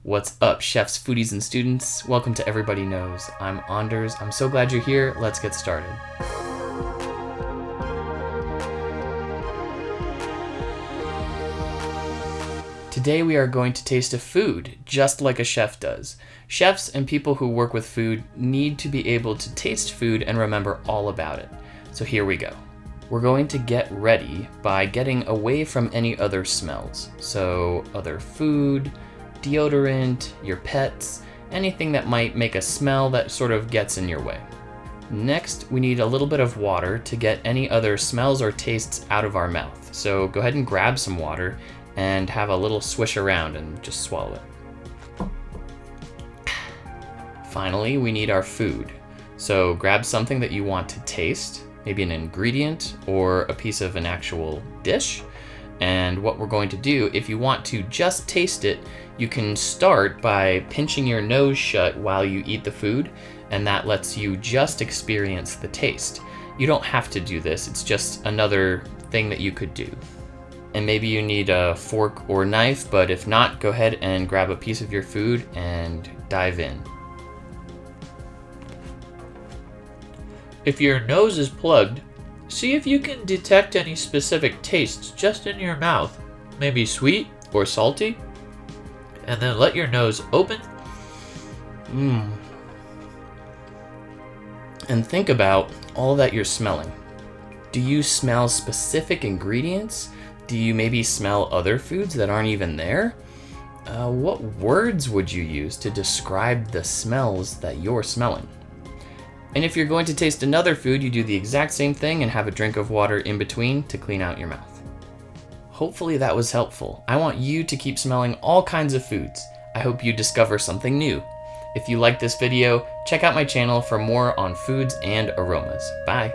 What's up, chefs, foodies, and students? Welcome to Everybody Knows. I'm Anders. I'm so glad you're here. Let's get started. Today we are going to taste a food just like a chef does. Chefs and people who work with food need to be able to taste food and remember all about it. So here we go. We're going to get ready by getting away from any other smells. So other food, deodorant, your pets, anything that might make a smell that sort of gets in your way. Next, we need a little bit of water to get any other smells or tastes out of our mouth. So go ahead and grab some water and have a little swish around and just swallow it. Finally, we need our food. So grab something that you want to taste, maybe an ingredient or a piece of an actual dish. And what we're going to do, if you want to just taste it, you can start by pinching your nose shut while you eat the food, and that lets you just experience the taste. You don't have to do this, it's just another thing that you could do. And maybe you need a fork or knife, but if not, go ahead and grab a piece of your food and dive in. If your nose is plugged, see if you can detect any specific tastes just in your mouth, maybe sweet or salty, and then let your nose open. And think about all that you're smelling. Do you smell specific ingredients? Do you maybe smell other foods that aren't even there? What words would you use to describe the smells that you're smelling? And if you're going to taste another food, you do the exact same thing and have a drink of water in between to clean out your mouth. Hopefully that was helpful. I want you to keep smelling all kinds of foods. I hope you discover something new. If you like this video, check out my channel for more on foods and aromas. Bye.